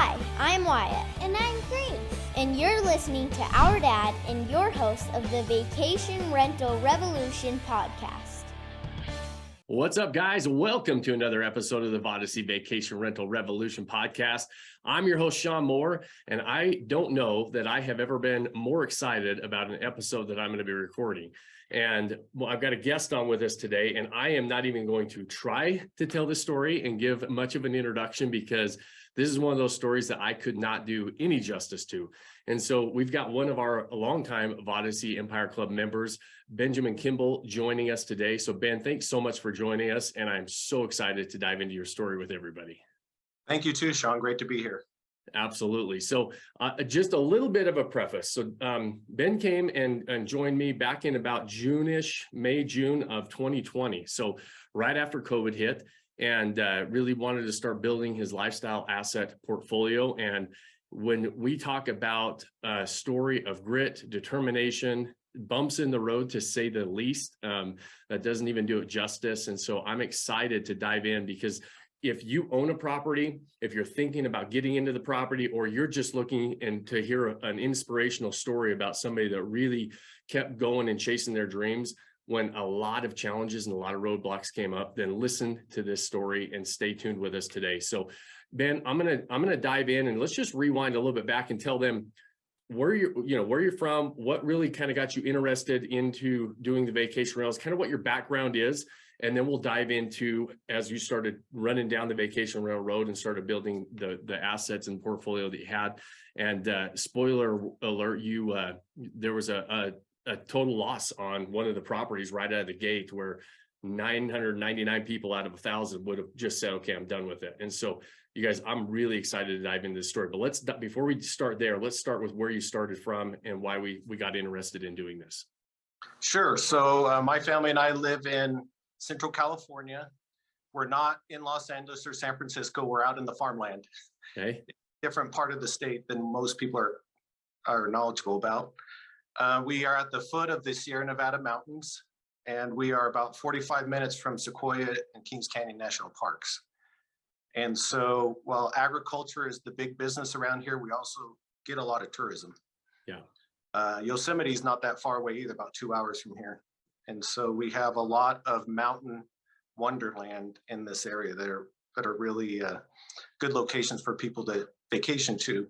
Hi, I'm Wyatt. And I'm Grace. And you're listening to Our Dad and your host of the Vacation Rental Revolution podcast. What's up, guys? Welcome to another episode of the Vodacy Vacation Rental Revolution podcast. I'm your host, Shawn Moore, and I don't know that I have ever been more excited about an episode that I'm going to be recording. And I've got a guest on with us today, and I am not even going to try to tell this story and give much of an introduction because this is one of those stories that I could not do any justice to. And so we've got one of our longtime Vodacy Empire Club members, Benjamin Kimball, joining us today. So Ben, thanks so much for joining us. And I'm so excited to dive into your story with everybody. Thank you too, Shawn. Great to be here. Absolutely. So just a little bit of a preface. So Ben came and joined me back in about June-ish, June of 2020. So right after COVID hit, and really wanted to start building his lifestyle asset portfolio. And when we talk about a story of grit, determination, bumps in the road, to say the least, that doesn't even do it justice. And so I'm excited to dive in because if you own a property, if you're thinking about getting into the property, or you're just looking and to hear an inspirational story about somebody that really kept going and chasing their dreams when a lot of challenges and a lot of roadblocks came up, then listen to this story and stay tuned with us today. So Ben, I'm gonna dive in and let's just rewind a little bit back and tell them where you're from, what really kind of got you interested into doing the vacation rentals, kind of what your background is. And then we'll dive into, as you started running down the vacation rental road and started building the assets and portfolio that you had. And spoiler alert, there was a total loss on one of the properties right out of the gate where 999 people out of 1,000 would have just said, okay, I'm done with it. And so you guys, I'm really excited to dive into this story, but before we start there, let's start with where you started from and why we got interested in doing this. Sure. So my family and I live in Central California. We're not in Los Angeles or San Francisco. We're out in the farmland. Okay. Different part of the state than most people are knowledgeable about. We are at the foot of the Sierra Nevada mountains, and we are about 45 minutes from Sequoia and Kings Canyon National Parks. And so while agriculture is the big business around here, we also get a lot of tourism. Yeah. Yosemite is not that far away either, about 2 hours from here. And so we have a lot of mountain wonderland in this area that are really good locations for people to vacation to.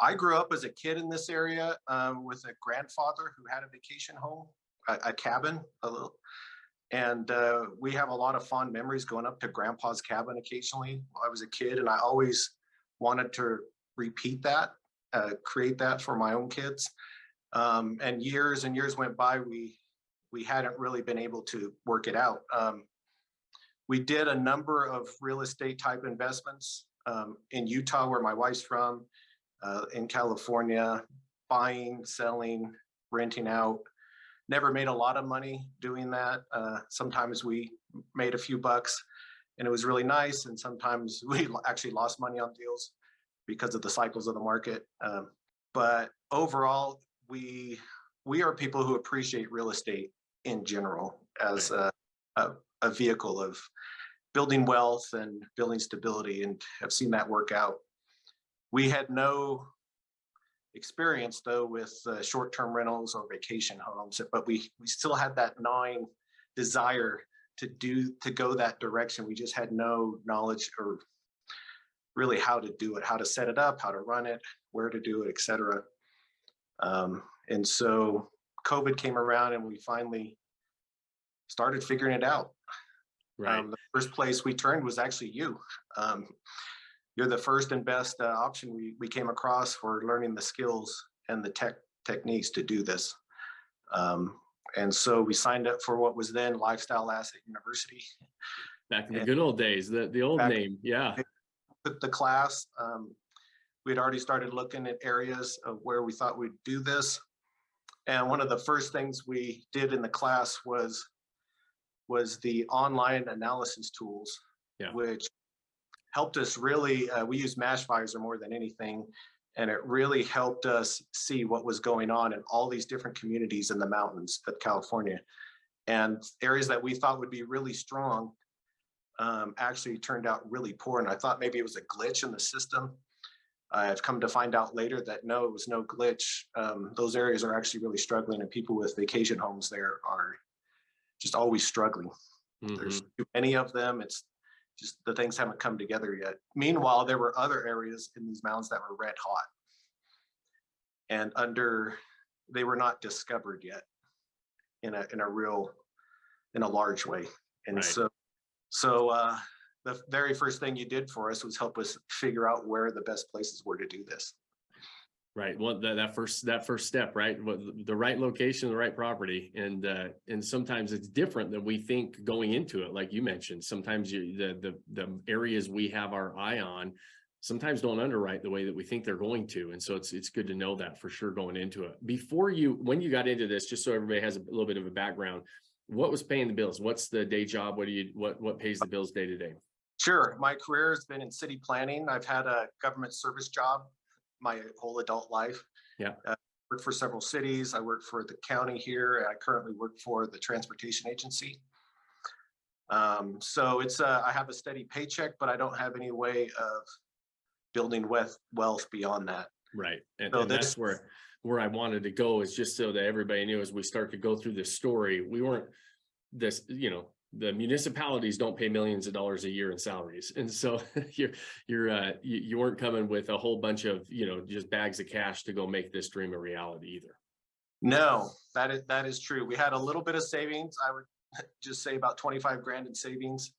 I grew up as a kid in this area with a grandfather who had a vacation home, a cabin, and we have a lot of fond memories going up to Grandpa's cabin occasionally while I was a kid, and I always wanted to repeat that, create that for my own kids. And years went by, we hadn't really been able to work it out. We did a number of real estate type investments in Utah, where my wife's from, in California, buying, selling, renting out. Never made a lot of money doing that. Sometimes we made a few bucks and it was really nice. And sometimes we actually lost money on deals because of the cycles of the market. But overall, we are people who appreciate real estate in general as a vehicle of building wealth and building stability, and have seen that work out. We had no experience though with short-term rentals or vacation homes, but we still had that gnawing desire to go that direction. We just had no knowledge or really how to do it, how to set it up, how to run it, where to do it, etc. And so COVID came around and we finally started figuring it out. Right. The first place we turned was actually you. You're the first and best option we came across for learning the skills and the techniques to do this. And so we signed up for what was then Lifestyle Asset University. Back in the good old days, the old name. Yeah. Took the class. We'd already started looking at areas of where we thought we'd do this. And one of the first things we did in the class was the online analysis tools, which helped us really, we use Mashvisor more than anything, and it really helped us see what was going on in all these different communities in the mountains of California. And areas that we thought would be really strong actually turned out really poor. And I thought maybe it was a glitch in the system. I've come to find out later that no, it was no glitch. Those areas are actually really struggling, and people with vacation homes there are just always struggling. There's too many of them. It's just the things haven't come together yet. Meanwhile, there were other areas in these mountains that were red hot, and they were not discovered yet in a large way. And Right. so the very first thing you did for us was help us figure out where the best places were to do this. Right. Well, that first step, right? The right location, the right property, and sometimes it's different than we think going into it. Like you mentioned, sometimes the areas we have our eye on sometimes don't underwrite the way that we think they're going to, and so it's good to know that for sure going into it. When you got into this, just so everybody has a little bit of a background, what was paying the bills? What's the day job? What pays the bills day to day? Sure. My career has been in city planning. I've had a government service job my whole adult life. Yeah. Worked for several cities. I worked for the county here. I currently work for the transportation agency. So I have a steady paycheck, but I don't have any way of building wealth beyond that. Right. And, So and that's where I wanted to go, is just so that everybody knew as we start to go through this story, we weren't the municipalities don't pay millions of dollars a year in salaries. And so you weren't coming with a whole bunch of, just bags of cash to go make this dream a reality either. No, that is true. We had a little bit of savings. I would just say about 25 grand in savings,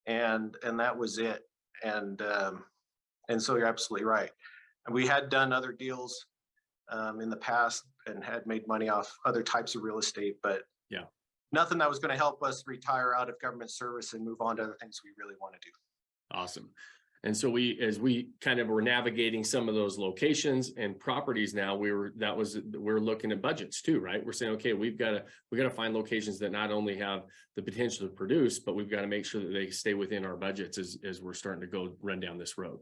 and that was it. And so you're absolutely right. And we had done other deals in the past and had made money off other types of real estate, but yeah, nothing that was going to help us retire out of government service and move on to other things we really want to do. Awesome. And so as we kind of were navigating some of those locations and properties now, we're looking at budgets too, right? We're saying, okay, we got to find locations that not only have the potential to produce, but we've got to make sure that they stay within our budgets as we're starting to go run down this road.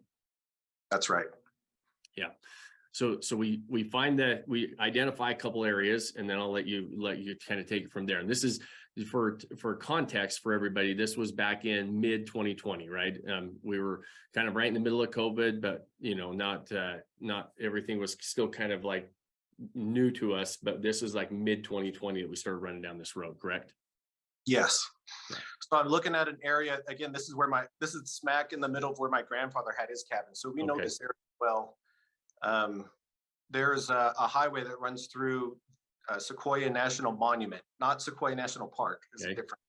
That's right. Yeah. So we find that we identify a couple areas, and then I'll let you kind of take it from there. And this is for context for everybody. This was back in mid 2020, right? We were kind of right in the middle of COVID, but not everything was still kind of like new to us. But this is like mid 2020 that we started running down this road, correct? Yes. Yeah. So I'm looking at an area again. This is smack in the middle of where my grandfather had his cabin. So we know this area well. There's a highway that runs through Sequoia National Monument, not Sequoia National Park. It's different.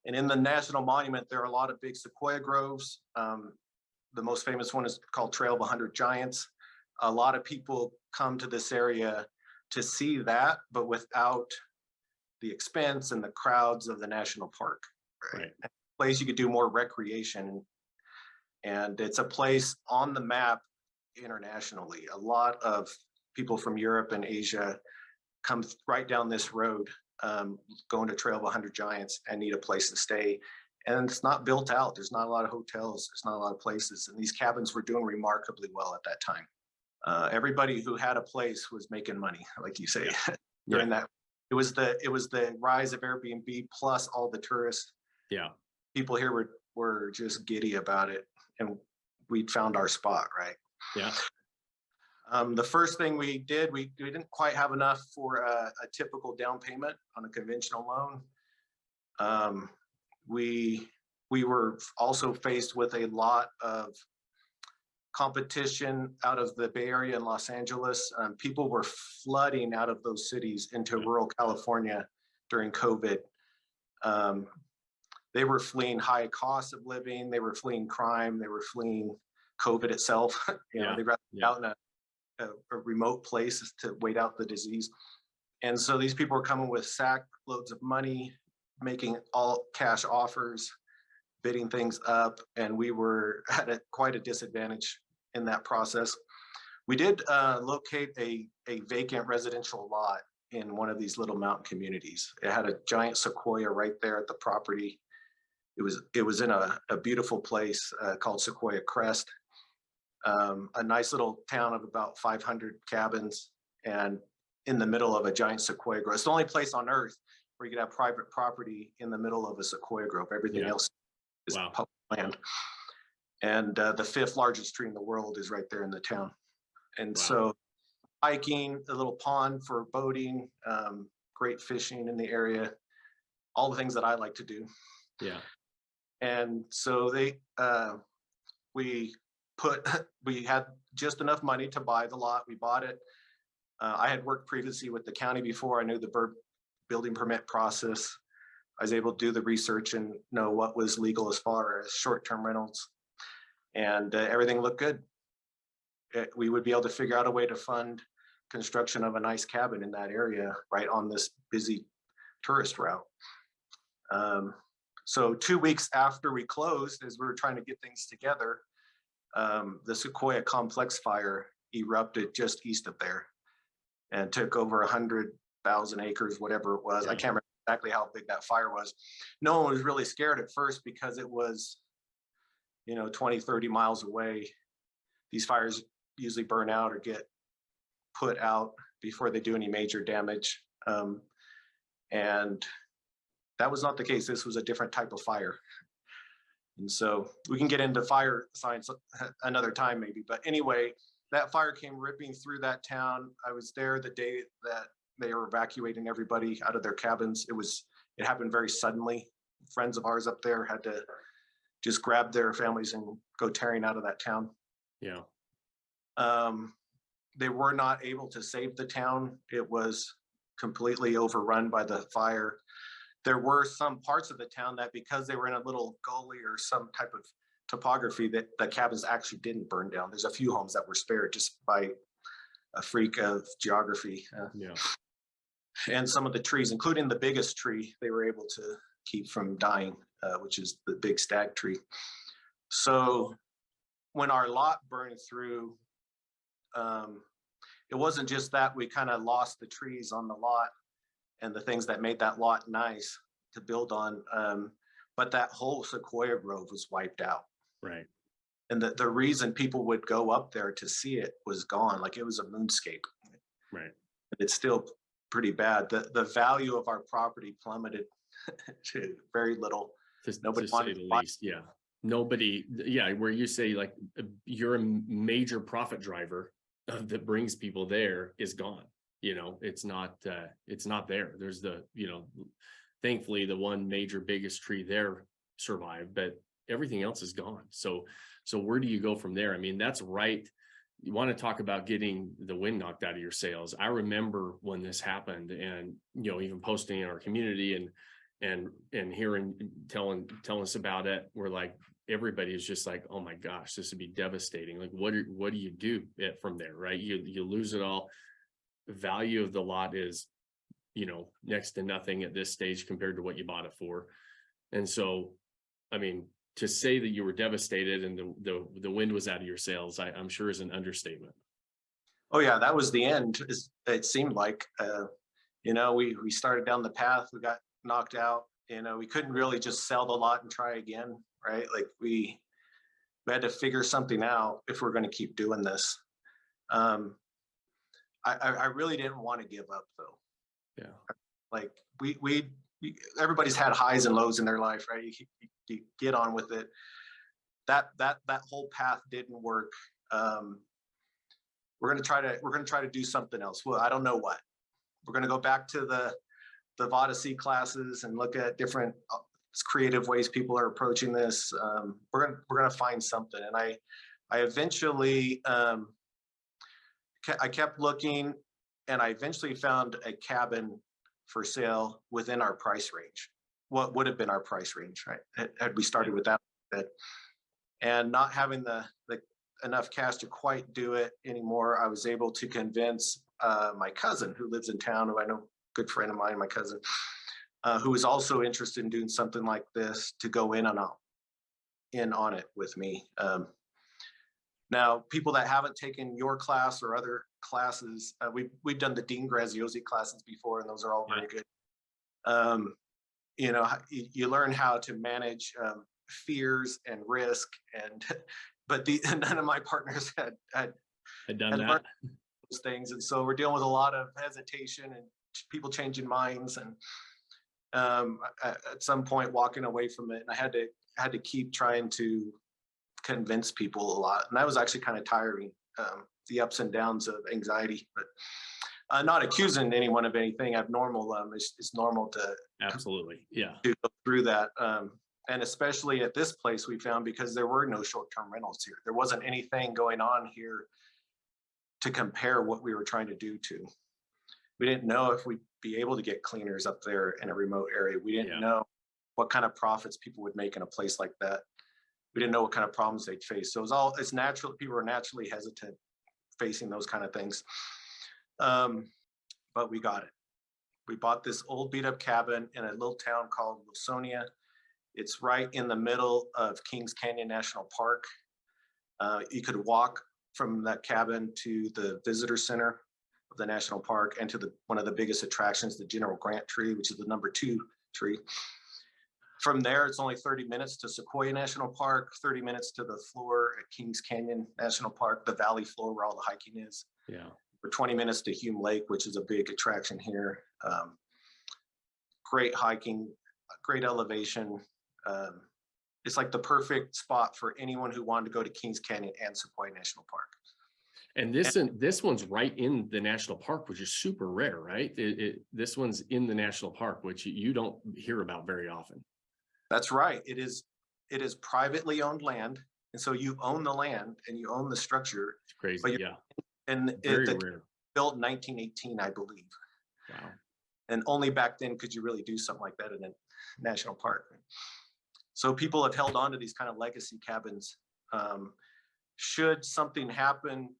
And in the National Monument, there are a lot of big sequoia groves. The most famous one is called Trail of 100 Giants. A lot of people come to this area to see that, but without the expense and the crowds of the national park. Right. A place you could do more recreation. And it's a place on the map internationally. A lot of people from Europe and Asia come right down this road, going to Trail of 100 Giants and need a place to stay. And it's not built out. There's not a lot of hotels. There's not a lot of places. And these cabins were doing remarkably well at that time. Everybody who had a place was making money, like you say, during that. It was the rise of Airbnb plus all the tourists. Yeah. People here were just giddy about it. And we'd found our spot, right? Yeah. The first thing we did, we didn't quite have enough for a typical down payment on a conventional loan. We were also faced with a lot of competition out of the Bay Area and Los Angeles. People were flooding out of those cities into rural California during COVID. They were fleeing high costs of living. They were fleeing crime. They were fleeing COVID itself. They'd rather be out in a remote place to wait out the disease. And so these people were coming with sack loads of money, making all cash offers, bidding things up, and we were at quite a disadvantage in that process. We did locate a vacant residential lot in one of these little mountain communities. It had a giant sequoia right there at the property. It was in a beautiful place called Sequoia Crest, a nice little town of about 500 cabins, and in the middle of a giant sequoia grove. It's the only place on earth where you could have private property in the middle of a sequoia grove. Everything else is public land. And the fifth largest tree in the world is right there in the town. And Wow. so hiking, a little pond for boating, great fishing in the area, all the things that I like to do. Yeah. And so we had just enough money to buy the lot. We bought it. I had worked previously with the county before. I knew the building permit process. I was able to do the research and know what was legal as far as short-term rentals. And everything looked good. We would be able to figure out a way to fund construction of a nice cabin in that area right on this busy tourist route. So 2 weeks after we closed, as we were trying to get things together, the Sequoia complex fire erupted just east of there and took over 100,000 acres, whatever it was. I can't remember exactly how big that fire was. No one was really scared at first because it was, 20, 30 miles away. These fires usually burn out or get put out before they do any major damage. And that was not the case. This was a different type of fire. And so we can get into fire science another time maybe. But anyway, that fire came ripping through that town. I was there the day that they were evacuating everybody out of their cabins. It happened very suddenly. Friends of ours up there had to just grab their families and go tearing out of that town. Yeah. They were not able to save the town. It was completely overrun by the fire. There were some parts of the town that, because they were in a little gully or some type of topography, that the cabins actually didn't burn down. There's a few homes that were spared just by a freak of geography. Yeah. And some of the trees, including the biggest tree, they were able to keep from dying, which is the big stag tree. So when our lot burned through, it wasn't just that we kind of lost the trees on the lot and the things that made that lot nice to build on, but that whole sequoia grove was wiped out. Right. And the reason people would go up there to see it was gone. Like, it was a moonscape. Right. It's still pretty bad. The value of our property plummeted to very little. Nobody to say the least. Yeah. Nobody. Yeah. Where you say, like, you're a major profit driver that brings people there is gone. It's not there. There's thankfully the one major biggest tree there survived, but everything else is gone. So where do you go from there? I mean, that's right. You want to talk about getting the wind knocked out of your sails. I remember when this happened, and, even posting in our community and hearing, telling us about it. We're like, everybody is just like, oh my gosh, this would be devastating. Like, what do you do from there? Right. You lose it all. The value of the lot is, next to nothing at this stage compared to what you bought it for. And so, I mean, to say that you were devastated and the wind was out of your sails, I'm sure is an understatement. Oh yeah, that was the end. It seemed like, we started down the path, we got knocked out. We couldn't really just sell the lot and try again, right? Like, we had to figure something out if we're going to keep doing this. I really didn't want to give up though. Yeah. Like, we everybody's had highs and lows in their life, right? You get on with it. That whole path didn't work. We're gonna try to do something else. Well, I don't know what. We're gonna go back to the Vodacy classes and look at different creative ways people are approaching this. We're gonna find something. And I eventually I kept looking, and I eventually found a cabin for sale within our price range. What would have been our price range, right? Had we started with that, and not having the enough cash to quite do it anymore, I was able to convince my cousin who lives in town, who I know, good friend of mine, my cousin, who is also interested in doing something like this, to go in on it with me. Now, people that haven't taken your class or other classes, we've done the Dean Graziosi classes before, and those are all very good. You learn how to manage fears and risk, but none of my partners had done that. Those things, and so we're dealing with a lot of hesitation and people changing minds, and at some point walking away from it. And I had to keep trying to convince people a lot. And that was actually kind of tiring, the ups and downs of anxiety, but not accusing anyone of anything abnormal. It's normal to Absolutely. Yeah. go through that. And especially at this place we found, because there were no short-term rentals here. There wasn't anything going on here to compare what we were trying to do to. We didn't know if we'd be able to get cleaners up there in a remote area. We didn't know what kind of profits people would make in a place like that. We didn't know what kind of problems they'd face. So it's natural. People are naturally hesitant facing those kind of things. But we got it. We bought this old beat up cabin in a little town called Wilsonia. It's right in the middle of Kings Canyon National Park. You could walk from that cabin to the visitor center of the national park and to one of the biggest attractions, the General Grant tree, which is the #2 tree. From there, it's only 30 minutes to Sequoia National Park, 30 minutes to the floor at Kings Canyon National Park, the valley floor where all the hiking is. Yeah. For 20 minutes to Hume Lake, which is a big attraction here. Great hiking, great elevation. It's like the perfect spot for anyone who wanted to go to Kings Canyon and Sequoia National Park. And this one's right in the national park, which is super rare, right? This one's in the national park, which you don't hear about very often. That's right. It is privately owned land, and so you own the land and you own the structure. It's crazy, yeah. And very rare. Built in 1918, I believe. Wow. And only back then could you really do something like that in a national park. So people have held on to these kind of legacy cabins. Should something happen,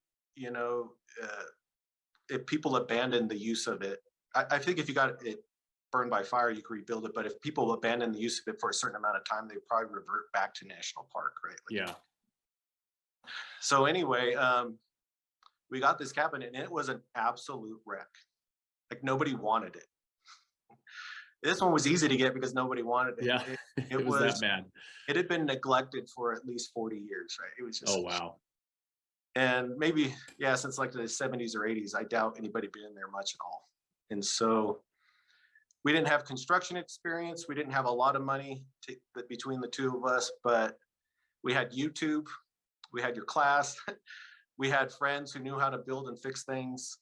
if people abandon the use of it, I think if you got it burned by fire, you could rebuild it. But if people abandon the use of it for a certain amount of time, they probably revert back to national park, right? Yeah. So anyway, we got this cabin and it was an absolute wreck. Like nobody wanted it. This one was easy to get because nobody wanted it. Yeah, it was that bad. It had been neglected for at least 40 years, right? It was just. Oh, wow. And maybe, since like the 70s or 80s, I doubt anybody been in there much at all. And so we didn't have construction experience. We didn't have a lot of money between the two of us, but we had YouTube. We had your class. We had friends who knew how to build and fix things.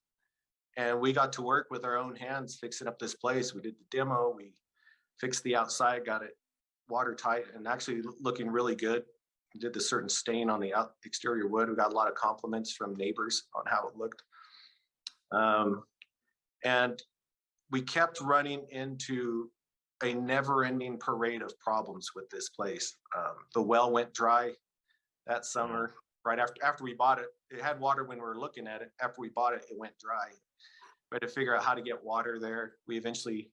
And we got to work with our own hands fixing up this place. We did the demo. We fixed the outside, got it watertight and actually looking really good. We did the certain stain on the exterior wood. We got a lot of compliments from neighbors on how it looked. And we kept running into a never-ending parade of problems with this place. The well went dry that summer, right after we bought it. It had water when we were looking at it. After we bought it, it went dry. We had to figure out how to get water there. We eventually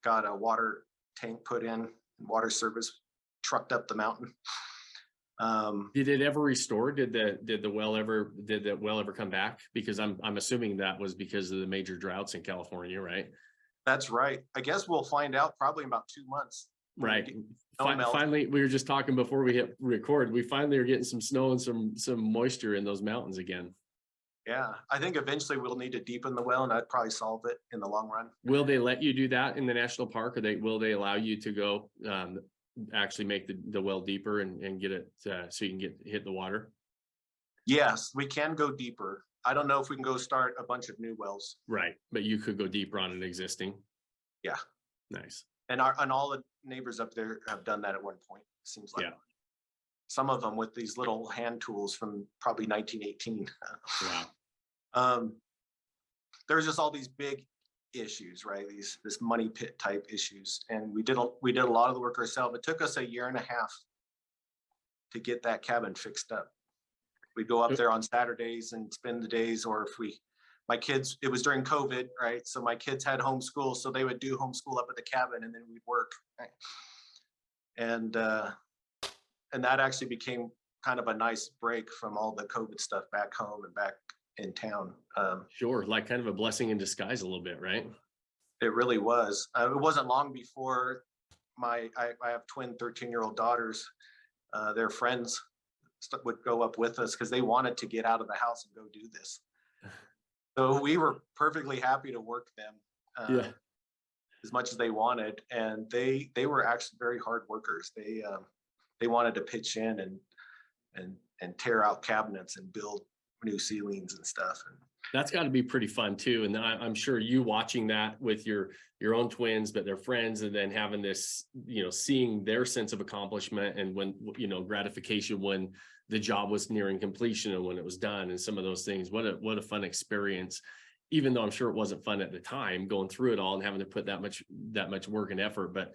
got a water tank put in, and water service trucked up the mountain. Did it ever restore? Did the well ever come back? Because I'm assuming that was because of the major droughts in California, right? That's right. I guess we'll find out probably in about 2 months. Right. Finally, we were just talking before we hit record. We finally are getting some snow and some moisture in those mountains again. Yeah, I think eventually we'll need to deepen the well, and that'd probably solve it in the long run. Will they let you do that in the national park, or will they allow you to go actually make the well deeper and get it so you can hit the water? Yes, we can go deeper. I don't know if we can go start a bunch of new wells. Right, but you could go deeper on an existing. Yeah. Nice. And all the neighbors up there have done that at one point, it seems like. Yeah. Some of them with these little hand tools from probably 1918. Wow. There's just all these big issues, right? This money pit type issues. And we did a lot of the work ourselves. It took us 1.5 years to get that cabin fixed up. We'd go up there on Saturdays and spend the days, or my kids, it was during COVID, right? So my kids had homeschool, so they would do homeschool up at the cabin and then we'd work. Right? And that actually became kind of a nice break from all the COVID stuff back home and back in town. Sure, like kind of a blessing in disguise a little bit, right? It really was. It wasn't long before I have twin 13-year-old daughters. Their friends would go up with us because they wanted to get out of the house and go do this. So we were perfectly happy to work them as much as they wanted. And they were actually very hard workers. They wanted to pitch in and tear out cabinets and build new ceilings and stuff. And That's got to be pretty fun too. And I'm sure you watching that with your own twins, but their friends, and then having this, seeing their sense of accomplishment and when, gratification when the job was nearing completion and when it was done and some of those things. What a fun experience, even though I'm sure it wasn't fun at the time going through it all and having to put that much work and effort, but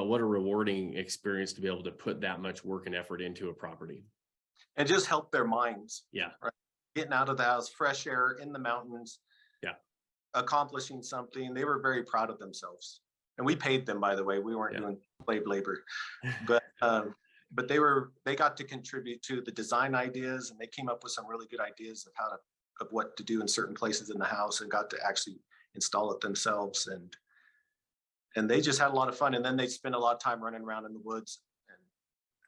what a rewarding experience to be able to put that much work and effort into a property. And just help their minds. Yeah. Right? Getting out of the house, fresh air in the mountains. Yeah. Accomplishing something. They were very proud of themselves. And we paid them, by the way. We weren't doing slave labor. But they got to contribute to the design ideas, and they came up with some really good ideas of what to do in certain places in the house, and got to actually install it themselves. And they just had a lot of fun. And then they spent a lot of time running around in the woods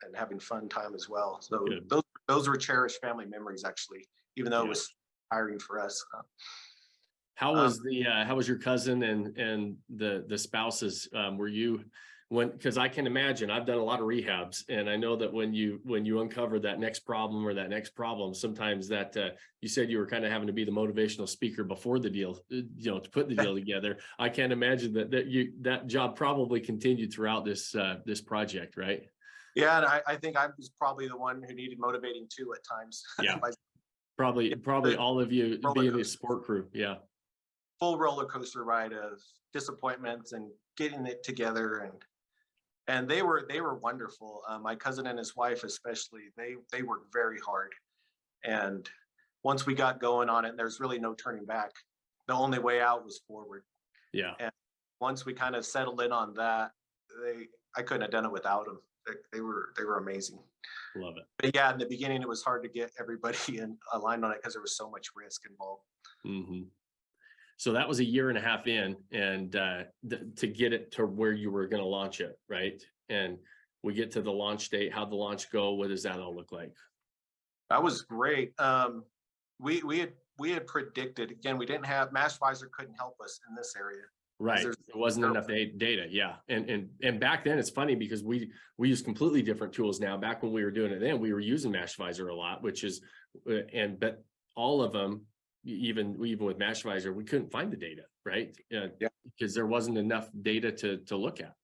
and having fun time as well. So those were cherished family memories, actually, even though it was tiring for us. How was how was your cousin and the spouses? Were you because I can imagine, I've done a lot of rehabs, and I know that when you uncover that next problem, sometimes that you said you were kind of having to be the motivational speaker before the deal, to put the deal together. I can't imagine that job probably continued throughout this project, right? Yeah, and I think I was probably the one who needed motivating too at times. Yeah, probably all of you being the support crew. Yeah, full roller coaster ride of disappointments and getting it together, and they were wonderful. My cousin and his wife especially, they worked very hard, and once we got going on it, there's really no turning back. The only way out was forward. Yeah. And once we kind of settled in on that, I couldn't have done it without them. They were amazing. Love it. But yeah, in the beginning, it was hard to get everybody aligned on it because there was so much risk involved. Mm-hmm. So that was a year and a half in, and to get it to where you were going to launch it, right? And we get to the launch date. How'd the launch go? What does that all look like? That was great. We had predicted, again, we didn't have, Mashvisor couldn't help us in this area. Right. There wasn't enough data. Yeah. And back then it's funny because we use completely different tools now. Back when we were doing it then, we were using Mashvisor a lot, which is, but all of them, even with Mashvisor, we couldn't find the data, right? Because there wasn't enough data to look at.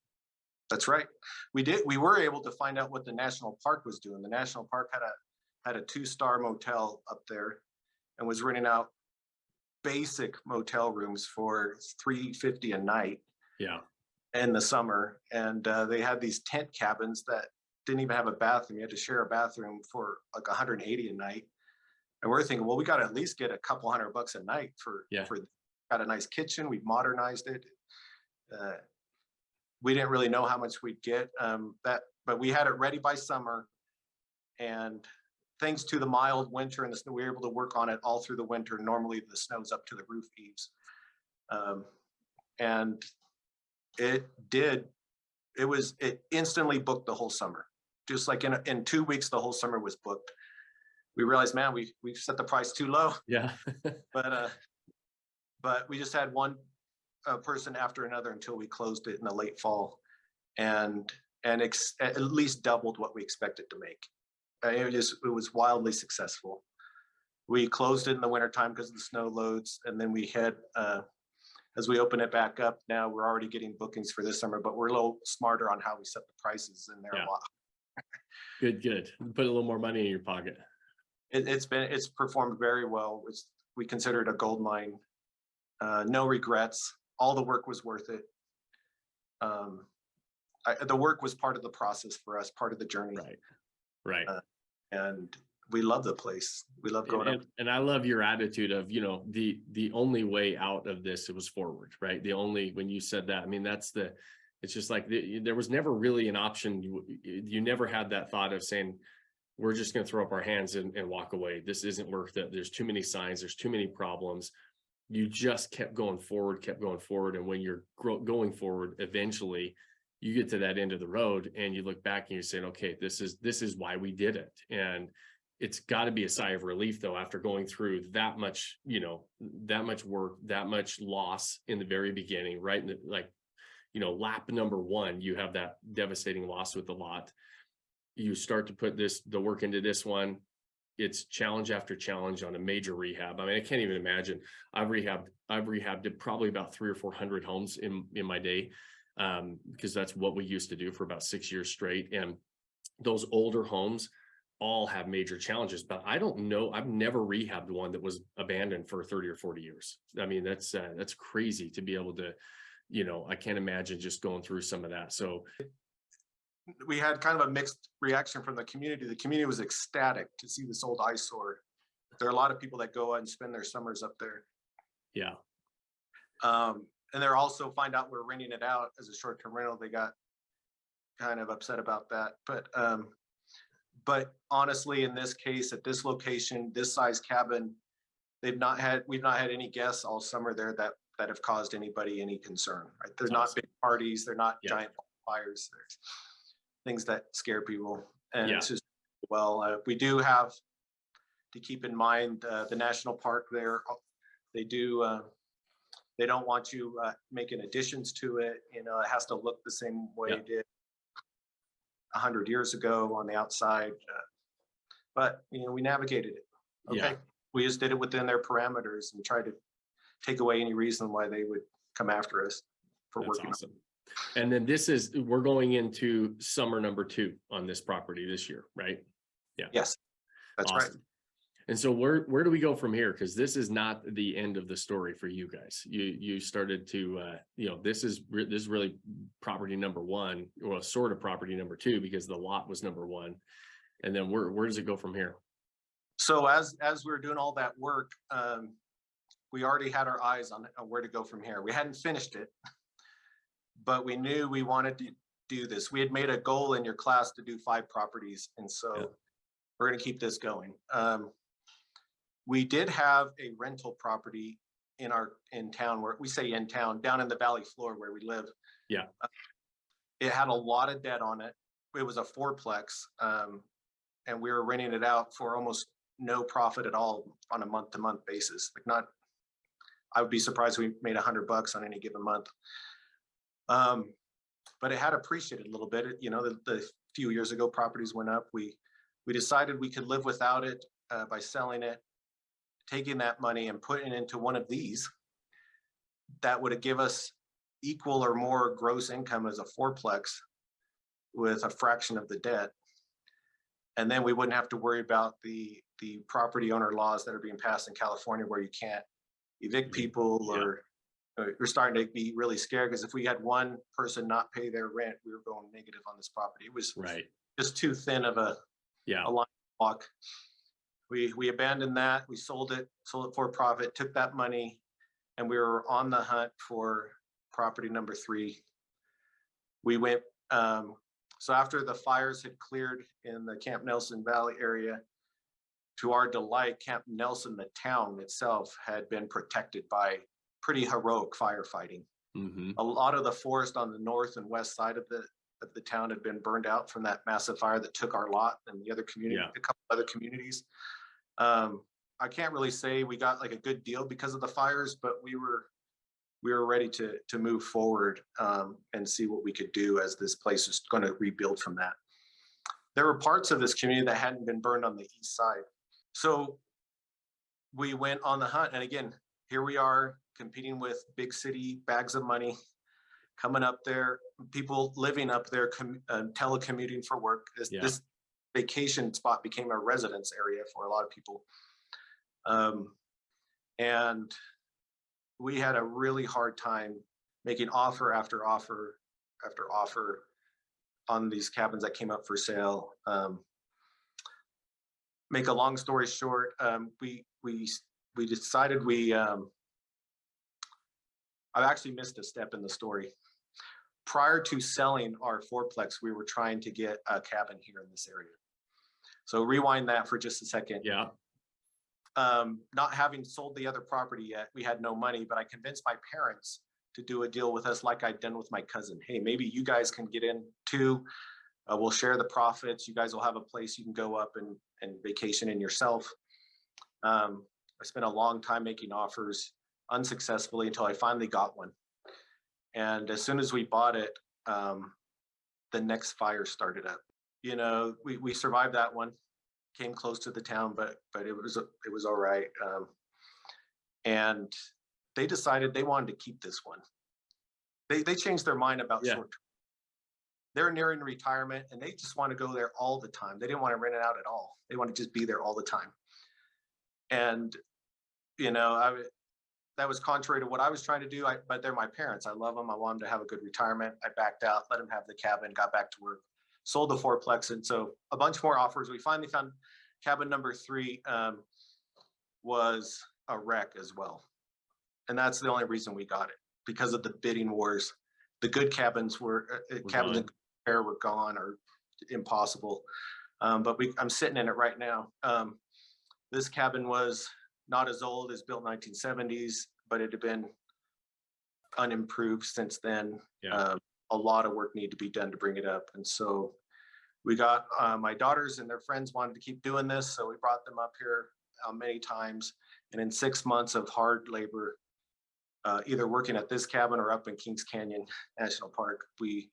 That's right. We were able to find out what the national park was doing. The national park had a 2-star motel up there and was renting out basic motel rooms for $350 a night. Yeah. In the summer. And they had these tent cabins that didn't even have a bathroom. You had to share a bathroom for like $180 a night. And we're thinking, well, we got to at least get a couple $100 a night for got a nice kitchen. We've modernized it. We didn't really know how much we'd get, but we had it ready by summer. And thanks to the mild winter and the snow, we were able to work on it all through the winter. Normally the snow's up to the roof eaves. And it instantly booked the whole summer. Just like in 2 weeks, the whole summer was booked. We realized, man, we've set the price too low. Yeah. But we just had one person after another until we closed it in the late fall, and at least doubled what we expected to make. It was wildly successful. We closed it in the wintertime because of the snow loads, and then we had as we open it back up now, we're already getting bookings for this summer, but we're a little smarter on how we set the prices in there. Good. Put a little more money in your pocket. It's performed very well. We consider it a gold mine. No regrets. All the work was worth it. The work was part of the process for us, part of the journey. Right. And we love the place. We love going up. And I love your attitude of, the only way out of this, it was forward, right? When you said that, I mean, it's just like, there was never really an option. You never had that thought of saying, we're just going to throw up our hands and walk away. This isn't worth it. There's too many signs. There's too many problems. You just kept going forward. And when you're going forward, eventually you get to that end of the road and you look back and you're saying, okay, this is why we did it. And it's got to be a sigh of relief though, after going through that much, that much work, that much loss in the very beginning, right? Lap number 1, you have that devastating loss with the lot. you start to put the work into this one. It's challenge after challenge on a major rehab. I mean, I can't even imagine. I've rehabbed probably about 300 or 400 homes in my day, because that's what we used to do for about 6 years straight. And those older homes all have major challenges, but I don't know. I've never rehabbed one that was abandoned for 30 or 40 years. I mean, that's crazy to be able to, I can't imagine just going through some of that. So we had kind of a mixed reaction from the community. The community was ecstatic to see this old eyesore. There are a lot of people that go out and spend their summers up there. Yeah. And they're also find out we're renting it out as a short-term rental. They got kind of upset about that. But honestly, in this case, at this location, this size cabin, we've not had any guests all summer there that have caused anybody any concern. Right? They're not big parties. They're not giant fires. There's things that scare people. And it's just, we do have to keep in mind the national park there. They don't want you making additions to it. It has to look the same way it did 100 years ago on the outside. But we navigated it. Okay. Yeah. We just did it within their parameters and tried to take away any reason why they would come after us for working. Awesome. And then we're going into summer number 2 on this property this year, right? Yeah. Yes, that's awesome. Right. And so where do we go from here? Because this is not the end of the story for you guys. You started to, this is really property number 1, or sort of property number 2, because the lot was number 1. And then where does it go from here? So as we were doing all that work, we already had our eyes on where to go from here. We hadn't finished it, but we knew we wanted to do this. We had made a goal in your class to do 5 properties. And so we're going to keep this going. We did have a rental property in town, where we say in town, down in the valley floor where we live. Yeah. It had a lot of debt on it. It was a 4-plex. And we were renting it out for almost no profit at all on a month-to-month basis. I would be surprised if we made $100 on any given month. But it had appreciated a little bit. The few years ago, properties went up. We decided we could live without it by selling it, taking that money and putting it into one of these that would give us equal or more gross income as a 4-plex with a fraction of the debt. And then we wouldn't have to worry about the property owner laws that are being passed in California, where you can't evict people, or we're starting to be really scared, because if we had one person not pay their rent, we were going negative on this property. It was just too thin of a line to walk. We abandoned that. We sold it for profit, took that money, and we were on the hunt for property number 3. We went, so after the fires had cleared in the Camp Nelson Valley area, to our delight, Camp Nelson, the town itself, had been protected by pretty heroic firefighting. Mm-hmm. A lot of the forest on the north and west side of the town had been burned out from that massive fire that took our lot and the other community, a couple other communities. I can't really say we got a good deal because of the fires, but we were ready to move forward and see what we could do, as this place is going to rebuild from that. There were parts of this community that hadn't been burned on the east side. So we went on the hunt. And again, here we are competing with big city bags of money, coming up there, people living up there, telecommuting for work. This vacation spot became a residence area for a lot of people. And we had a really hard time making offer after offer after offer on these cabins that came up for sale. Make a long story short, we decided I've actually missed a step in the story. Prior to selling our 4-plex, we were trying to get a cabin here in this area. So rewind that for just a second. Yeah. Not having sold the other property yet, we had no money, but I convinced my parents to do a deal with us like I'd done with my cousin. Hey, maybe you guys can get in too. We'll share the profits. You guys will have a place you can go up and vacation in yourself. I spent a long time making offers unsuccessfully until I finally got one. And as soon as we bought it, the next fire started up. we survived that one, came close to the town, but it was all right. And they decided they wanted to keep this one. They changed their mind about Yeah. short term. They're nearing retirement and they just want to go there all the time. They didn't want to rent it out at all. They want to just be there all the time. And that was contrary to what I was trying to do. But they're my parents. I love them. I want them to have a good retirement. I backed out, let them have the cabin, got back to work, sold the fourplex. And so a bunch more offers. We finally found cabin number 3 was a wreck as well. And that's the only reason we got it, because of the bidding wars. The good cabins cabins in air were gone or impossible. But I'm sitting in it right now. This cabin was not as old, as built 1970s, but it had been unimproved since then. Yeah. A lot of work needed to be done to bring it up. And so we got my daughters and their friends wanted to keep doing this. So we brought them up here many times. And in 6 months of hard labor, either working at this cabin or up in Kings Canyon National Park, we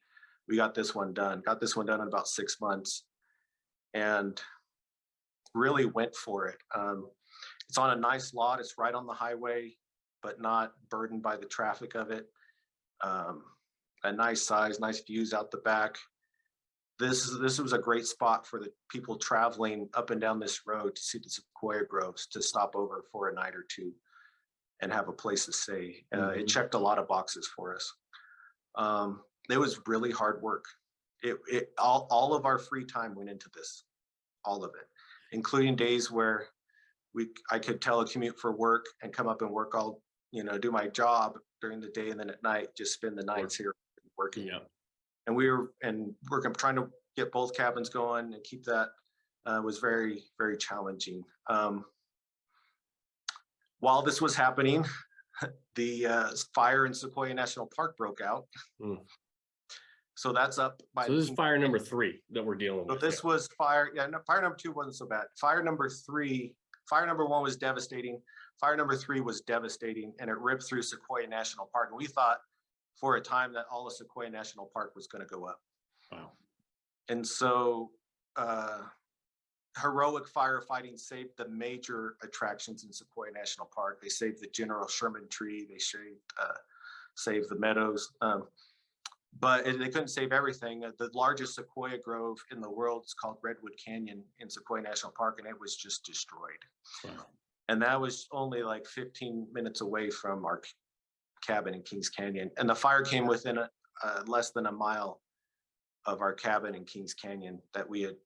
got this one done. Got this one done in about 6 months, and really went for it. It's on a nice lot. It's right on the highway, but not burdened by the traffic of it. A nice size, nice views out the back. This was a great spot for the people traveling up and down this road to see the sequoia groves, to stop over for a night or two and have a place to stay. It checked a lot of boxes for us. It was really hard work. All of our free time went into this, all of it, including days where I could telecommute for work and come up and work do my job during the day, and then at night just spend the nights here working. Yeah. And we're trying to get both cabins going and keep that. Was very, very challenging. While this was happening, the fire in Sequoia National Park broke out. So that's up by. So this is fire number 3 that we're dealing So with. this was fire. Yeah, no, fire number 2 wasn't so bad. Fire number 1 was devastating. Fire number 3 was devastating, and it ripped through Sequoia National Park. And we thought for a time that all of Sequoia National Park was going to go up. Wow. And so heroic firefighting saved the major attractions in Sequoia National Park. They saved the General Sherman tree. They saved the meadows. But they couldn't save everything. The largest sequoia grove in the world is called Redwood Canyon in Sequoia National Park, and it was just destroyed. Wow. And that was only like 15 minutes away from our cabin in Kings Canyon. And the fire came within less than a mile of our cabin in Kings Canyon that we had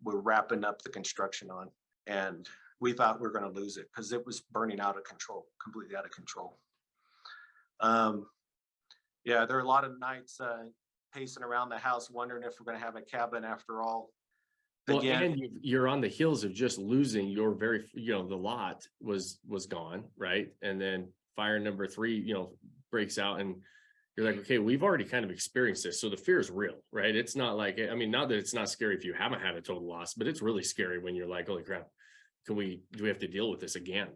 were wrapping up the construction on. And we thought we were going to lose it because it was burning out of control, completely out of control. Yeah, there are a lot of nights pacing around the house wondering if we're going to have a cabin after all. Well, Again, and you're on the heels of just losing your the lot was gone, right? And then fire number 3, breaks out, and you're like, okay, we've already kind of experienced this. So the fear is real, right? It's not like, not that it's not scary if you haven't had a total loss, but it's really scary when you're like, holy crap, do we have to deal with this again?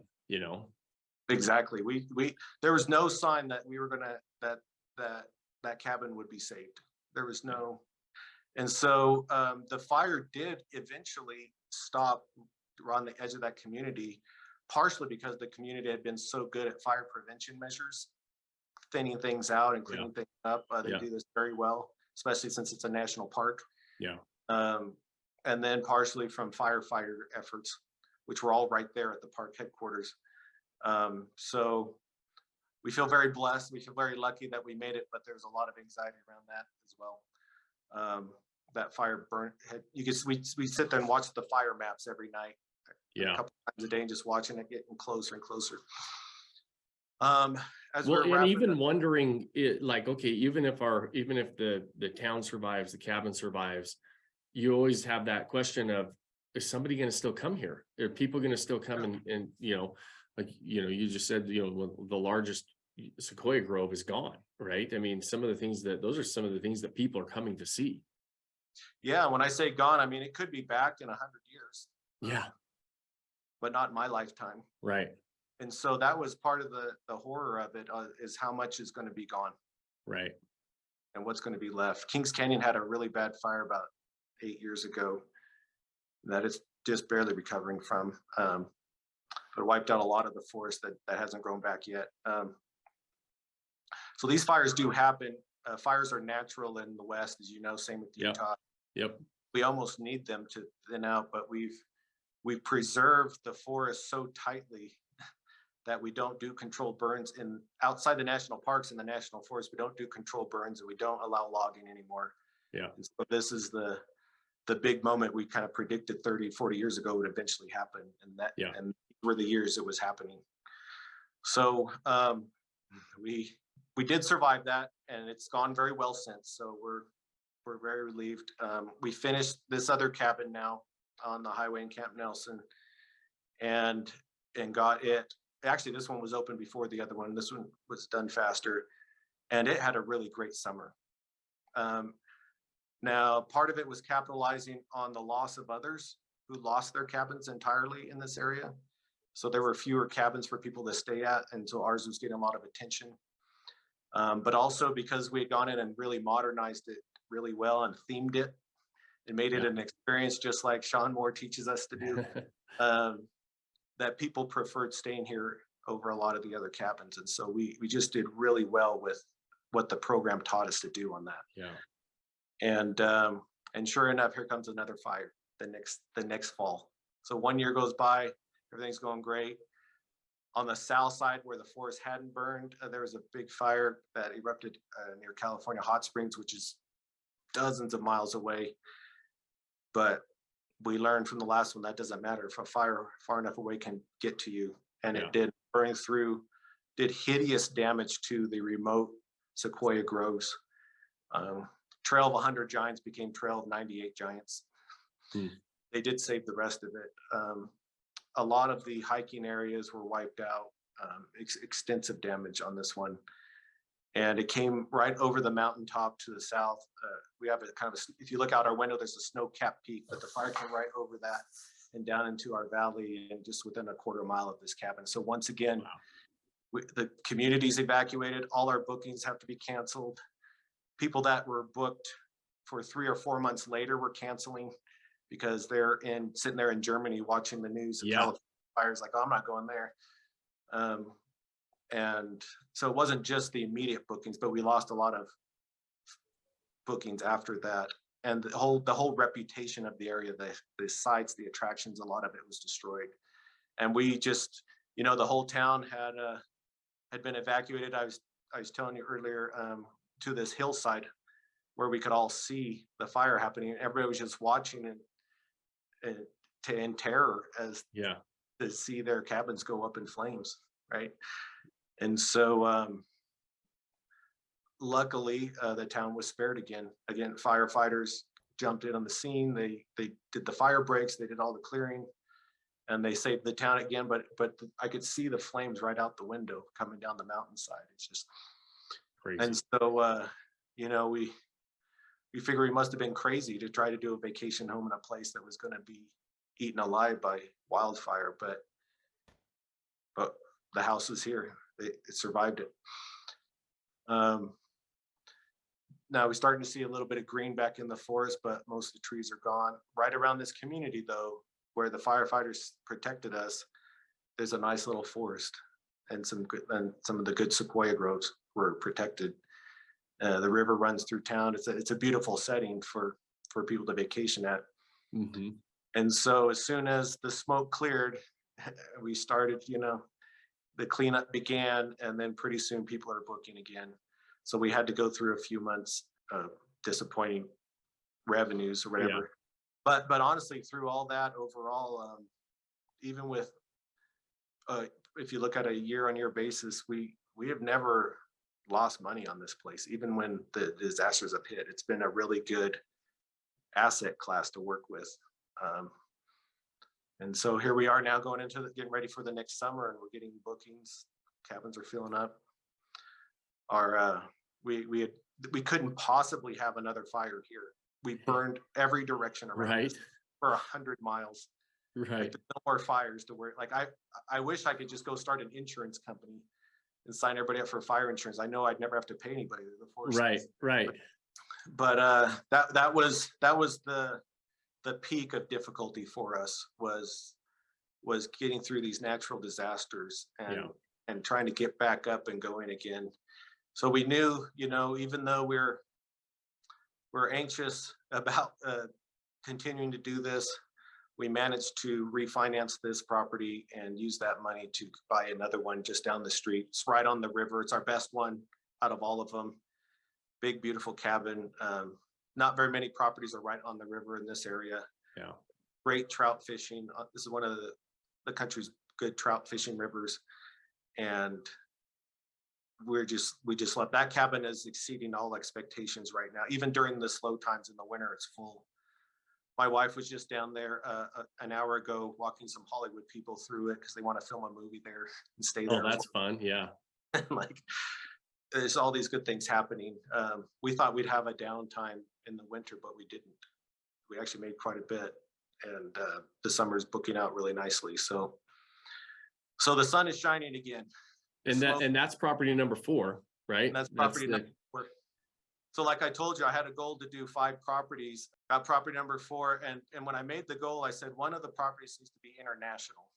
Exactly. There was no sign that we were going to, that cabin would be saved. There was no. And so the fire did eventually stop on the edge of that community, partially because the community had been so good at fire prevention measures, thinning things out and cleaning things up. They do this very well, especially since it's a national park. Yeah. And then partially from firefighter efforts, which were all right there at the park headquarters. So we feel very blessed. We feel very lucky that we made it, but there's a lot of anxiety around that as well. That fire burnt. We sit there and watch the fire maps every night, a couple times a day, and just watching it getting closer and closer. And even wondering, okay, even if the town survives, the cabin survives, you always have that question of, is somebody going to still come here? Are people going to still come and you just said, the largest sequoia grove is gone, right? Those are some of the things that people are coming to see. Yeah, when I say gone, it could be back in 100 years. Yeah. But not in my lifetime. Right. And so that was part of the horror of it, is how much is going to be gone. Right. And what's going to be left. Kings Canyon had a really bad fire about 8 years ago that it's just barely recovering from. But wiped out a lot of the forest that hasn't grown back yet. So these fires do happen. Fires are natural in the West, as you know, same with Utah. Yep. We almost need them to thin out, but we've preserved the forest so tightly that we don't do controlled burns outside the national parks and the national forest. We don't do controlled burns, and we don't allow logging anymore. Yeah. And so this is the big moment we kind of predicted 30, 40 years ago would eventually happen. And were the years it was happening. So we did survive that, and it's gone very well since. So we're very relieved. We finished this other cabin now on the highway in Camp Nelson, and got it. Actually, this one was open before the other one. This one was done faster, and it had a really great summer. Now, part of it was capitalizing on the loss of others who lost their cabins entirely in this area. So there were fewer cabins for people to stay at, and so ours was getting a lot of attention. But also because we had gone in and really modernized it really well and themed it and made it an experience just like Shawn Moore teaches us to do, that people preferred staying here over a lot of the other cabins. And so we just did really well with what the program taught us to do on that. Yeah. And sure enough, here comes another fire the next fall. So 1 year goes by, everything's going great. On the south side where the forest hadn't burned, there was a big fire that erupted near California Hot Springs, which is dozens of miles away. But we learned from the last one that doesn't matter if a fire far enough away can get to you. And it did, burning through, did hideous damage to the remote sequoia groves. Trail of 100 Giants became Trail of 98 Giants. They did save the rest of it. A lot of the hiking areas were wiped out, extensive damage on this one. And it came right over the mountaintop to the south. We have a kind of, if you look out our window, there's a snow-capped peak, but the fire came right over that and down into our valley and just within a quarter mile of this cabin. So once again, the community's evacuated. All our bookings have to be canceled. People that were booked for 3 or 4 months later were canceling because they're sitting there in Germany watching the news of California fires, like, oh, I'm not going there. And so it wasn't just the immediate bookings, but we lost a lot of bookings after that. And the whole reputation of the area, the sites, the attractions, a lot of it was destroyed. And we just, the whole town had been evacuated. I was telling you earlier, to this hillside where we could all see the fire happening. Everybody was just watching in terror as to see their cabins go up in flames, right? And so luckily the town was spared again. Again, firefighters jumped in on the scene. They did the fire breaks, they did all the clearing, and they saved the town again. But I could see the flames right out the window coming down the mountainside. It's just crazy. And so we figure we must have been crazy to try to do a vacation home in a place that was going to be eaten alive by wildfire, but the house is here. It survived it. Now we're starting to see a little bit of green back in the forest, but most of the trees are gone. Right around this community, though, where the firefighters protected us, there's a nice little forest, and some of the good sequoia groves were protected. The river runs through town. It's a beautiful setting for people to vacation at. Mm-hmm. And so as soon as the smoke cleared, we started, the cleanup began, and then pretty soon people are booking again. So we had to go through a few months of disappointing revenues or whatever. Yeah. But honestly, through all that overall, even with, if you look at a year-on-year basis, we have never lost money on this place, even when the disasters have hit. It's been a really good asset class to work with. And so here we are now going into getting ready for the next summer, and we're getting bookings. Cabins are filling up. We couldn't possibly have another fire here. We burned every direction around us for 100 miles. Right. Like, there's no more fires to worry. Like I wish I could just go start an insurance company and sign everybody up for fire insurance. I know I'd never have to pay anybody. Right. But that was the peak of difficulty for us was getting through these natural disasters Yeah. and trying to get back up and going again. So we knew, even though we're anxious about continuing to do this, we managed to refinance this property and use that money to buy another one just down the street. It's right on the river. It's our best one out of all of them. Big, beautiful cabin. Not very many properties are right on the river in this area. Yeah. Great trout fishing. This is one of the country's good trout fishing rivers. And we just love that cabin is exceeding all expectations right now. Even during the slow times in the winter, it's full. My wife was just down there an hour ago walking some Hollywood people through it because they want to film a movie there and stay there. Oh, that's fun. Yeah. Like there's all these good things happening. We thought we'd have a downtime in the winter, but we didn't. We actually made quite a bit, and the summer's booking out really nicely. So the sun is shining again. And that's property number 4, right? And that's property number 4. So like I told you, I had a goal to do 5 properties. Got property number 4, and when I made the goal, I said one of the properties needs to be international.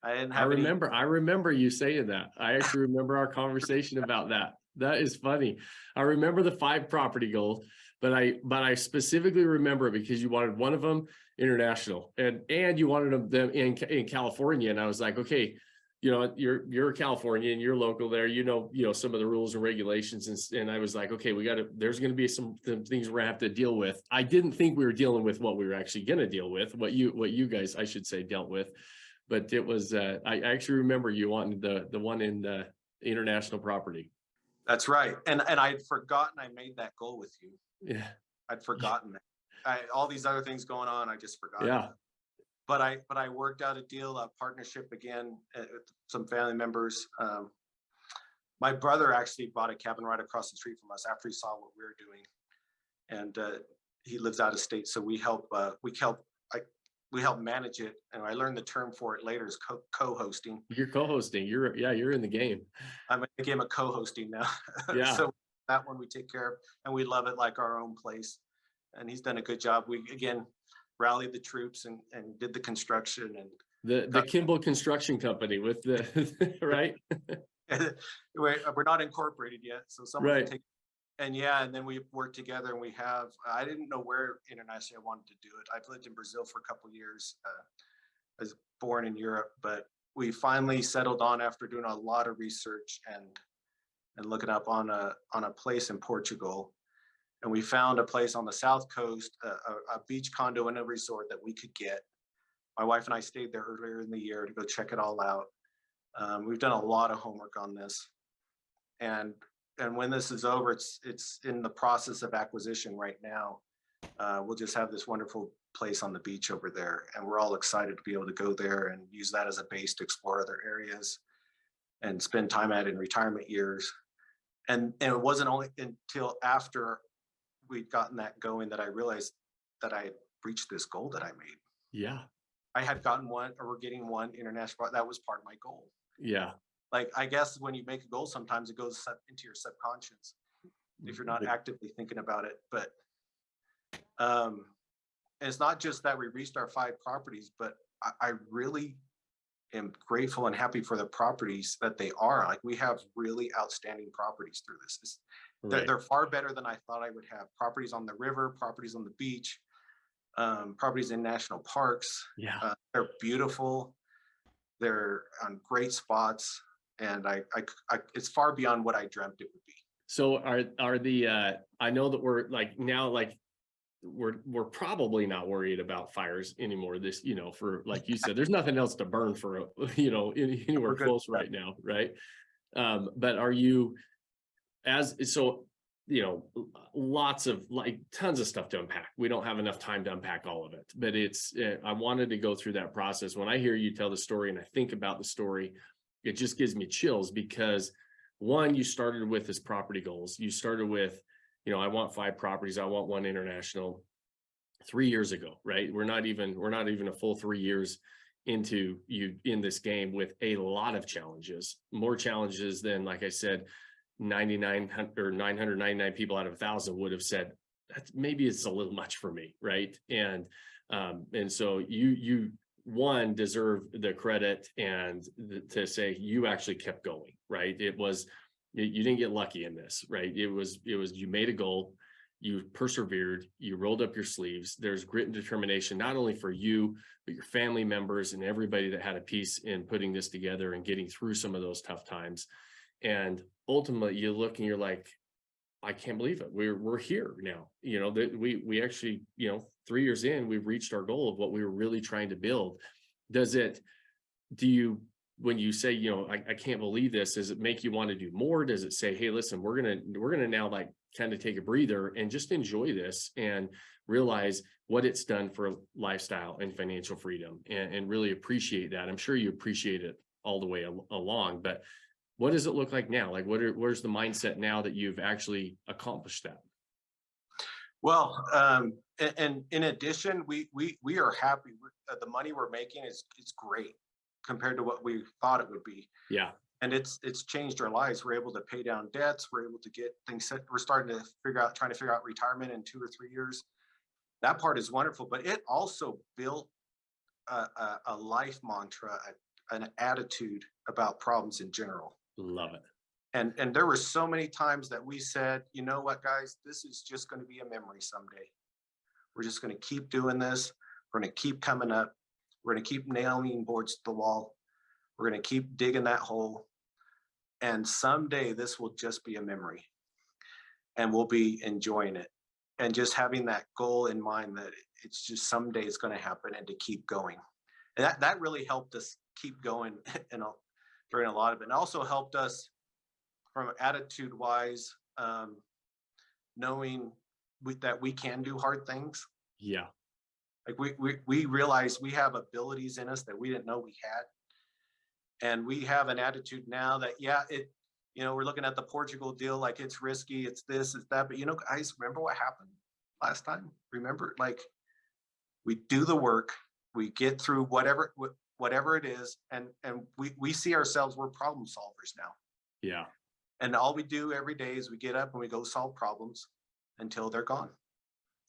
I didn't have I remember you saying that. I actually remember our conversation about that. That is funny. I remember the 5 property goals, but I specifically remember it because you wanted one of them international, and you wanted them in California, and I was like, okay, you're Californian, you're local there, some of the rules and regulations, and I was like, okay, there's going to be some things we're gonna have to deal with. I didn't think we were dealing with what we were actually going to deal with, what you guys, I should say, dealt with, but it was I actually remember you wanting the one in the international property. That's right, and I'd forgotten I made that goal with you. Yeah, I'd forgotten that. All these other things going on, I just forgot. Yeah. But I worked out a deal, a partnership again with some family members. My brother actually bought a cabin right across the street from us after he saw what we were doing, and he lives out of state, so we help manage it. And I learned the term for it later is co-hosting. You're co-hosting. You're in the game. I'm in the game of co-hosting now. Yeah. So that one we take care of, and we love it like our own place. And he's done a good job. We again rallied the troops and did the construction and the Kimball Construction Company with the right. We're not incorporated yet, so someone right. Take, and then we worked together, and we have. I didn't know where internationally I wanted to do it. I've lived in Brazil for a couple of years. I was born in Europe, but we finally settled on after doing a lot of research and looking up on a place in Portugal. And we found a place on the south coast, a beach condo and a resort that we could get. My wife and I stayed there earlier in the year to go check it all out. We've done a lot of homework on this, and when this is over, it's in the process of acquisition right now. We'll just have this wonderful place on the beach over there, and we're all excited to be able to go there and use that as a base to explore other areas and spend time at it in retirement years. And it wasn't only until after we'd gotten that going that I realized that I had reached this goal that I made. Yeah. I had gotten one, or we're getting one international. That was part of my goal. Yeah. Like, I guess when you make a goal, sometimes it goes into your subconscious if you're not actively thinking about it. But it's not just that we reached our 5 properties, but I really am grateful and happy for the properties that they are. Like, we have really outstanding properties through this. They're far better than I thought I would have. Properties on the river, properties on the beach, properties in national parks. Yeah. They're beautiful. They're on great spots, and I it's far beyond what I dreamt it would be. So are the I know that we're like now, like we're probably not worried about fires anymore. This, for, like you said, there's nothing else to burn for, anywhere close right now. Right. But are you lots of, like, tons of stuff to unpack. We don't have enough time to unpack all of it, but I wanted to go through that process. When I hear you tell the story and I think about the story, it just gives me chills because, one, you started with this property goals. You started with, I want 5 properties. I want one international 3 years ago, right? We're not even a full 3 years into you in this game with a lot of challenges, more challenges than, like I said, 999 people out of 1,000 would have said, maybe it's a little much for me, right? And so you one deserve the credit and to say you actually kept going, right? You didn't get lucky in this, right? It was you made a goal, you persevered, you rolled up your sleeves. There's grit and determination, not only for you, but your family members and everybody that had a piece in putting this together and getting through some of those tough times. And ultimately you look and you're like, I can't believe it. We're here now. That we actually, 3 years in, we've reached our goal of what we were really trying to build. When you say, I can't believe this, does it make you want to do more? Does it say, hey, listen, we're gonna now like kind of take a breather and just enjoy this and realize what it's done for lifestyle and financial freedom and really appreciate that. I'm sure you appreciate it all the way along, but what does it look like now? Like where's the mindset now that you've actually accomplished that? Well, and in addition, we are happy. The money we're making is great compared to what we thought it would be. Yeah. And it's changed our lives. We're able to pay down debts. We're able to get things set. We're starting to trying to figure out retirement in 2 or 3 years. That part is wonderful, but it also built a life mantra, an attitude about problems in general. Love it. And there were so many times that we said, you know what, guys, this is just going to be a memory someday. We're just going to keep doing this. We're going to keep coming up. We're going to keep nailing boards to the wall. We're going to keep digging that hole. And someday this will just be a memory. And we'll be enjoying it. And just having that goal in mind that it's just someday it's going to happen and to keep going. And that really helped us keep going during a lot of it. And also helped us from attitude wise, knowing that we can do hard things. Yeah. Like we realize we have abilities in us that we didn't know we had. And we have an attitude now that, we're looking at the Portugal deal, like it's risky, it's this, it's that. But, guys, remember what happened last time? Remember, like we do the work, we get through whatever it is. And we see ourselves, we're problem solvers now. Yeah. And all we do every day is we get up and we go solve problems until they're gone.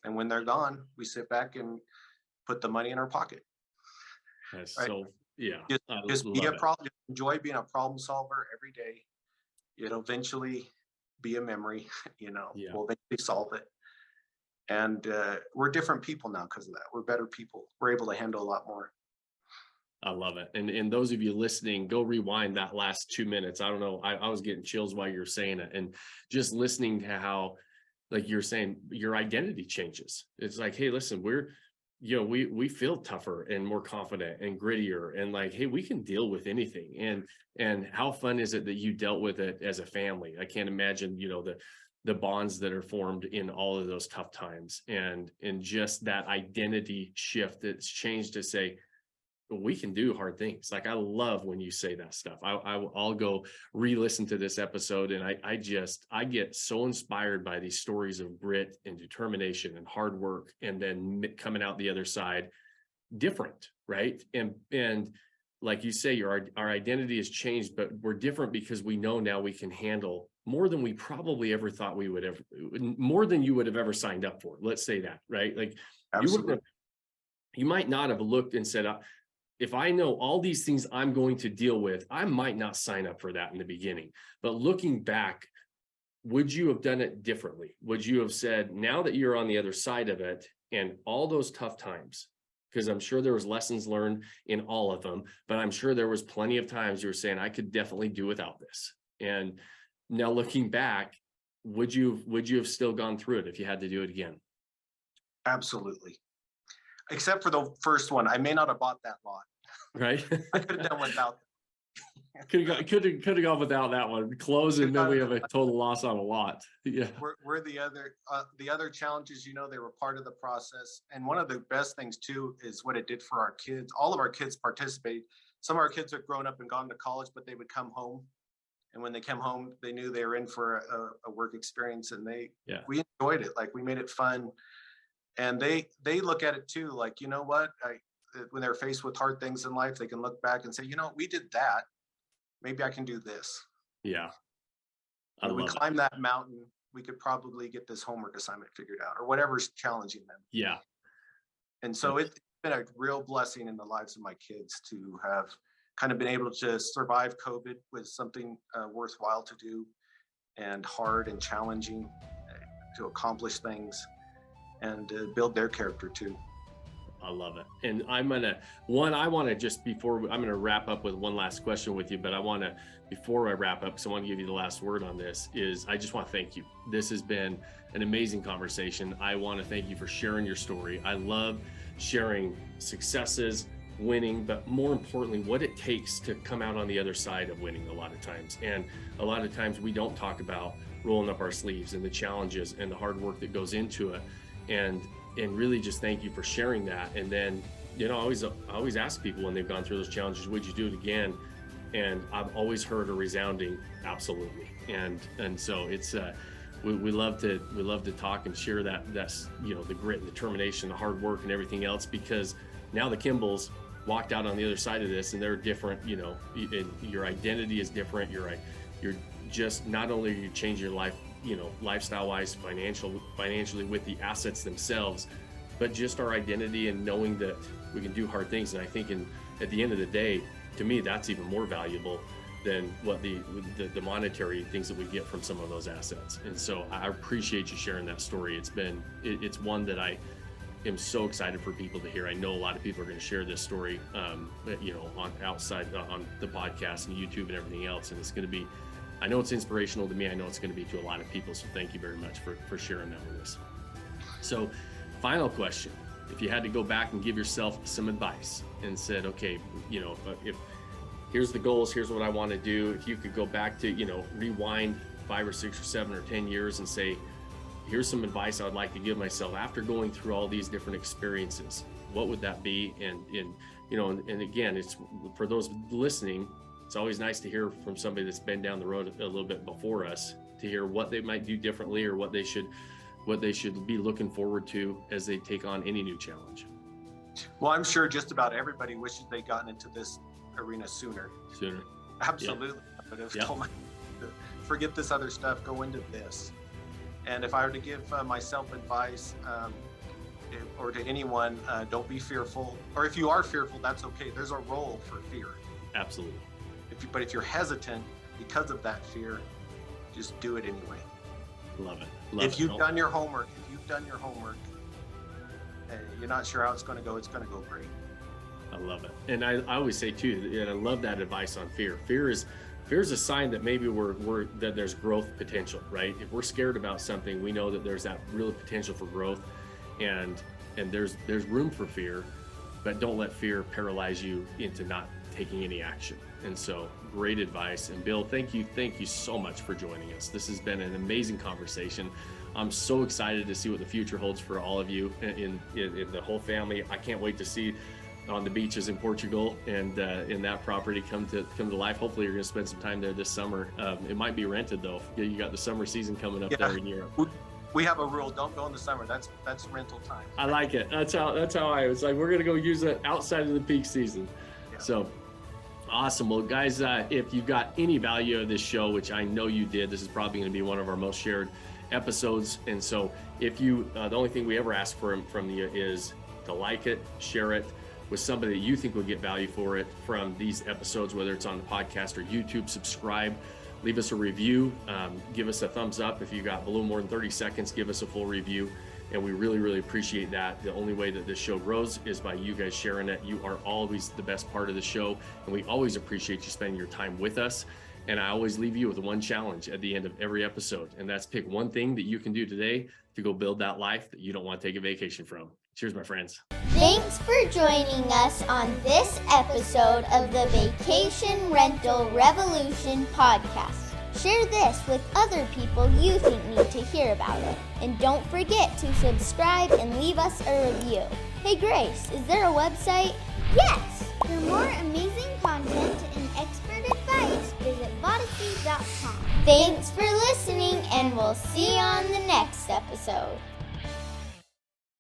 And when they're gone, we sit back and put the money in our pocket. That's right? So, yeah. Just be a problem. Enjoy being a problem solver every day. It'll eventually be a memory. We'll eventually solve it. And we're different people now because of that. We're better people. We're able to handle a lot more. I love it. And those of you listening, go rewind that last 2 minutes. I don't know. I was getting chills while you're saying it, and just listening to how, like you're saying, your identity changes. It's like, hey, listen, we feel tougher and more confident and grittier, and like, hey, we can deal with anything. And how fun is it that you dealt with it as a family? I can't imagine, the bonds that are formed in all of those tough times, and just that identity shift that's changed to say, we can do hard things. Like, I love when you say that stuff. I'll go re-listen to this episode, and I get so inspired by these stories of grit and determination and hard work, and then coming out the other side different, right? And like you say, our identity has changed, but we're different because we know now we can handle more than we probably ever thought we would ever, more than you would have ever signed up for. Let's say that, right? Like, you might not have looked and said, if I know all these things I'm going to deal with, I might not sign up for that in the beginning. But looking back, would you have done it differently? Would you have said, now that you're on the other side of it and all those tough times, because I'm sure there was lessons learned in all of them, but I'm sure there was plenty of times you were saying, I could definitely do without this. And now looking back, would you have still gone through it if you had to do it again? Absolutely. Except for the first one, I may not have bought that lot. Right. I could have done without. Could have gone without that one. Close, and then we have a total loss on a lot. Yeah. We're the other challenges, they were part of the process. And one of the best things too is what it did for our kids. All of our kids participate. Some of our kids have grown up and gone to college, but they would come home. And when they came home, they knew they were in for a work experience, and we enjoyed it. Like, we made it fun. And they look at it too, like, you know what, when they're faced with hard things in life, they can look back and say, we did that. Maybe I can do this. Yeah. We climbed that mountain. we could probably get this homework assignment figured out, or whatever's challenging them. Yeah. And so it's been a real blessing in the lives of my kids to have kind of been able to survive COVID with something worthwhile to do and hard and challenging to accomplish things and build their character too. I love it. And I'm going to wrap up with one last question with you, but before I wrap up, because I want to give you the last word on this, is I just want to thank you. This has been an amazing conversation. I want to thank you for sharing your story. I love sharing successes, winning, but more importantly, what it takes to come out on the other side of winning a lot of times. And a lot of times we don't talk about rolling up our sleeves and the challenges and the hard work that goes into it. And really just thank you for sharing that. And then, I always ask people when they've gone through those challenges, would you do it again? And I've always heard a resounding absolutely. And so it's we love to talk and share that's the grit and determination, the hard work and everything else, because now the Kimballs walked out on the other side of this and they're different. Your identity is different. You're just, not only are you changing your life, lifestyle wise, financially with the assets themselves, but just our identity and knowing that we can do hard things. And I think at the end of the day, to me, that's even more valuable than what the monetary things that we get from some of those assets. And so I appreciate you sharing that story. It's one that I am so excited for people to hear. I know a lot of people are going to share this story, on the podcast and YouTube and everything else. And it's going to be, I know it's inspirational to me. I know it's going to be to a lot of people. So thank you very much for sharing that with us. So final question, if you had to go back and give yourself some advice and said, okay, if here's the goals, here's what I want to do. If you could go back to, rewind 5 or 6 or 7 or 10 years and say, here's some advice I would like to give myself after going through all these different experiences, what would that be? And again, it's for those listening, it's always nice to hear from somebody that's been down the road a little bit before us, to hear what they might do differently or what they should be looking forward to as they take on any new challenge. Well, I'm sure just about everybody wishes they'd gotten into this arena sooner. Absolutely. Yep. I would have told myself to forget this other stuff, go into this. And if I were to give myself advice, or to anyone, don't be fearful. Or if you are fearful, that's okay. There's a role for fear. Absolutely. But if you're hesitant because of that fear, just do it anyway. Love it. If you've done your homework, you're not sure how it's going to go, it's going to go great. I love it. And I always say too, and I love that advice on fear. Fear is a sign that maybe that there's growth potential, right? If we're scared about something, we know that there's that real potential for growth, and there's room for fear, but don't let fear paralyze you into not taking any action. And so great advice. And Bill, thank you so much for joining us. This has been an amazing conversation. I'm so excited to see what the future holds for all of you in the whole family. I can't wait to see on the beaches in Portugal and in that property come to life. Hopefully you're going to spend some time there this summer. It might be rented though. You got the summer season coming up there in Europe. We have a rule: don't go in the summer. That's rental time. I like it. That's how I was like, we're going to go use it outside of the peak season. Yeah. So awesome. Well, guys, if you got any value of this show, which I know you did, this is probably going to be one of our most shared episodes. And so if you, the only thing we ever ask from you is to like it, share it with somebody that you think will get value for it from these episodes, whether it's on the podcast or YouTube. Subscribe, leave us a review, give us a thumbs up. If you got a little more than 30 seconds, give us a full review. And we really, really appreciate that. The only way that this show grows is by you guys sharing it. You are always the best part of the show, and we always appreciate you spending your time with us. And I always leave you with one challenge at the end of every episode, and that's pick one thing that you can do today to go build that life that you don't want to take a vacation from. Cheers, my friends. Thanks for joining us on this episode of the Vacation Rental Revolution podcast. Share this with other people you think need to hear about it. And don't forget to subscribe and leave us a review. Hey Grace, is there a website? Yes! For more amazing content and expert advice, visit Vodacy.com. Thanks for listening, and we'll see you on the next episode.